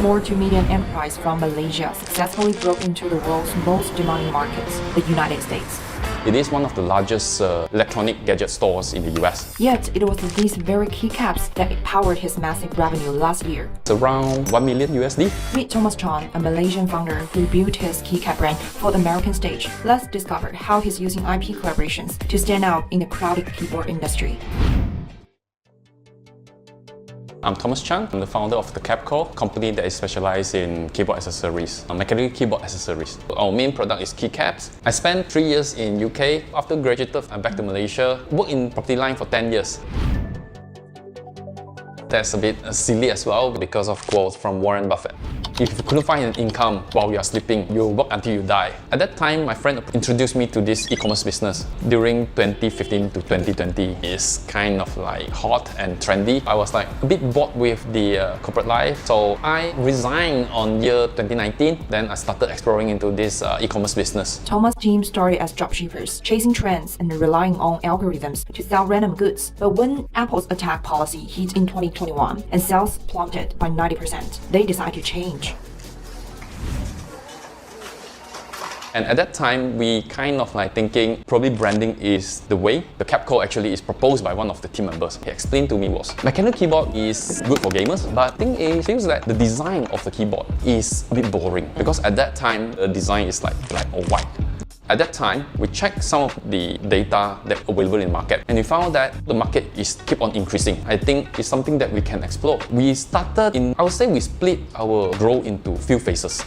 small to medium enterprise from Malaysia successfully broke into the world's most demanding markets, the United States. It is one of the largest electronic gadget stores in the US. Yet, it was these very keycaps that powered his massive revenue last year. It's around 1 million USD. Meet Thomas Chong, a Malaysian founder who built his keycap brand for the American stage. Let's discover how he's using IP collaborations to stand out in the crowded keyboard industry. I'm Thomas Chan. I'm the founder of the Kapco, company that is specialized in keyboard accessories, mechanical keyboard accessories. Our main product is keycaps. I spent 3 years in UK. After graduated, I'm back to Malaysia. Worked in property line for 10 years. That's a bit silly as well because of quotes from Warren Buffett. If you couldn't find an income while you are sleeping, you'll work until you die. At that time, my friend introduced me to this e-commerce business. During 2015 to 2020, it's kind of like hot and trendy. I was like a bit bored with the corporate life, so I resigned on year 2019. Then I started exploring into this e-commerce business. Thomas' team started as dropshippers, chasing trends and relying on algorithms to sell random goods. But when Apple's attack policy hit in 2021 and sales plummeted by 90%, they decided to change. And at that time, we kind of like thinking probably branding is the way. The Kapco actually is proposed by one of the team members. He explained to me was, mechanical keyboard is good for gamers, but the thing is, feels that the design of the keyboard is a bit boring because at that time, the design is like black or white. At that time, we checked some of the data that available in the market and we found that the market is keep on increasing. I think it's something that we can explore. We started in, I would say we split our growth into few phases.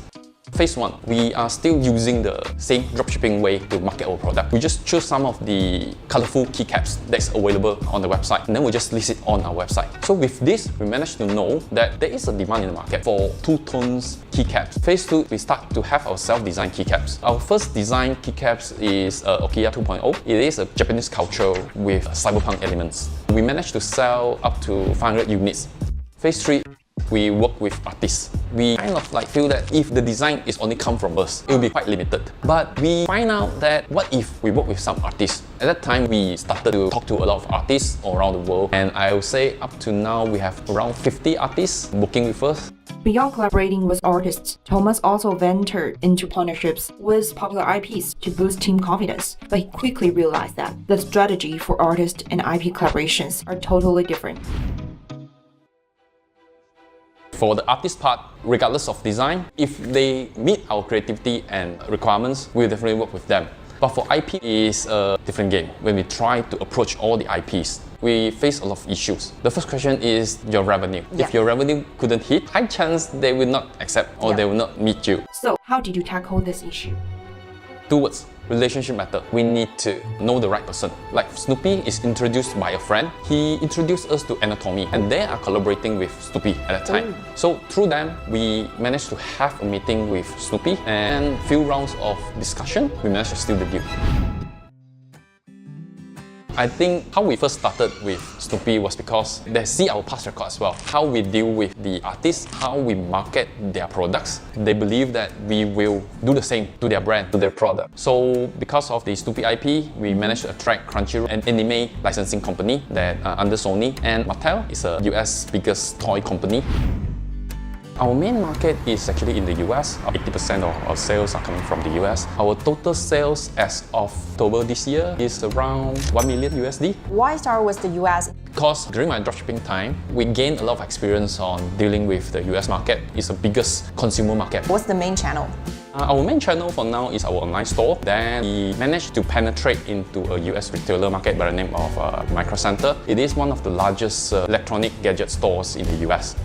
Phase 1, we are still using the same dropshipping way to market our product. We just choose some of the colorful keycaps that's available on the website and then we just list it on our website. So with this, we managed to know that there is a demand in the market for two-tones keycaps. Phase 2, we start to have our self-designed keycaps. Our first design keycaps is Okiya 2.0. It is a Japanese culture with cyberpunk elements. We managed to sell up to 500 units. Phase 3, we work with artists. We kind of like feel that if the design is only come from us, it will be quite limited. But we find out that what if we work with some artists? At that time, we started to talk to a lot of artists all around the world. And I will say up to now, we have around 50 artists working with us. Beyond collaborating with artists, Thomas also ventured into partnerships with popular IPs to boost team confidence. But he quickly realized that the strategy for artist and IP collaborations are totally different. For the artist part, regardless of design, if they meet our creativity and requirements, we'll definitely work with them. But for IP, it's a different game. When we try to approach all the IPs, we face a lot of issues. The first question is your revenue. Yeah. If your revenue couldn't hit, high chance they will not accept or they will not meet you. So, how did you tackle this issue? 2 words. Relationship matter. We need to know the right person. Like Snoopy is introduced by a friend. He introduced us to Anatomy and they are collaborating with Snoopy at that time. So through them, we managed to have a meeting with Snoopy and few rounds of discussion, we managed to seal the deal. I think how we first started with Snoopy was because they see our past record as well. How we deal with the artists, how we market their products. They believe that we will do the same to their brand, to their product. So because of the Snoopy IP, we managed to attract Crunchyroll, an anime licensing company that under Sony, and Mattel is a US biggest toy company. Our main market is actually in the US. 80% of our sales are coming from the US. Our total sales as of October this year is around 1 million USD. Why start with the US? Because during my dropshipping time, we gained a lot of experience on dealing with the US market. It's the biggest consumer market. What's the main channel? Our main channel for now is our online store. Then we managed to penetrate into a US retailer market by the name of Micro Center. It is one of the largest electronic gadget stores in the US.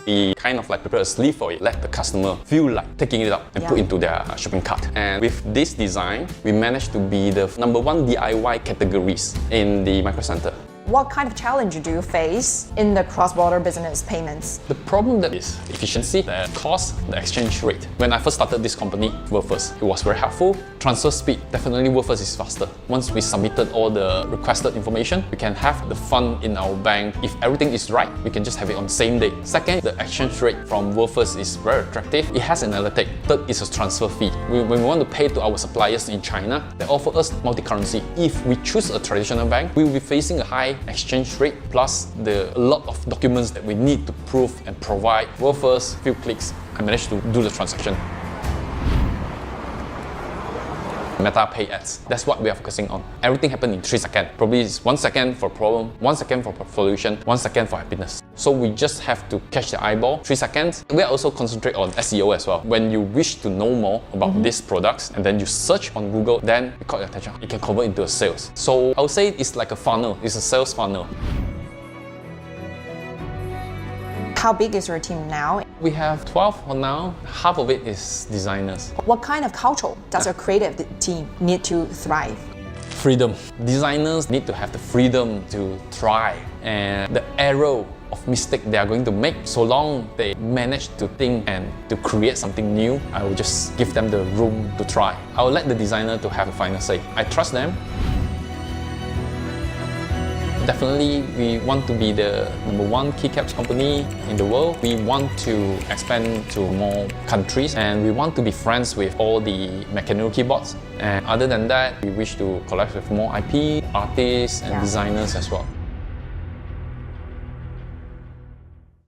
We kind of like prepare a sleeve for it, let the customer feel like taking it up and put into their shopping cart. And with this design, we managed to be the #1 DIY categories in the Micro Center. What kind of challenge do you face in the cross-border business payments? The problem that is efficiency, the cost, the exchange rate. When I first started this company, WorldFirst, it was very helpful. Transfer speed, definitely WorldFirst is faster. Once we submitted all the requested information, we can have the fund in our bank. If everything is right, we can just have it on the same day. Second, the exchange rate from WorldFirst is very attractive. It has an analytic. Third is a transfer fee. When we want to pay to our suppliers in China, they offer us multi-currency. If we choose a traditional bank, we will be facing a high high exchange rate plus a lot of documents that we need to prove and provide. WorldFirst, few clicks, I managed to do the transaction. Meta pay ads. That's what we are focusing on. Everything happened in 3 seconds. Probably it's 1 second for problem, 1 second for solution, 1 second for happiness. So we just have to catch the eyeball, 3 seconds. We are also concentrate on SEO as well. When you wish to know more about these products and then you search on Google, then it caught your attention. It can convert into a sales. So I would say it's like a funnel. It's a sales funnel. How big is your team now? We have 12 for now. Half of it is designers. What kind of culture does a creative team need to thrive? Freedom. Designers need to have the freedom to try, and the arrow of mistake they are going to make, so long they manage to think and to create something new, I will just give them the room to try. I will let the designer to have the final say. I trust them. Definitely, we want to be the #1 keycaps company in the world. We want to expand to more countries, and we want to be friends with all the mechanical keyboards. And other than that, we wish to collaborate with more IP, artists, and designers as well.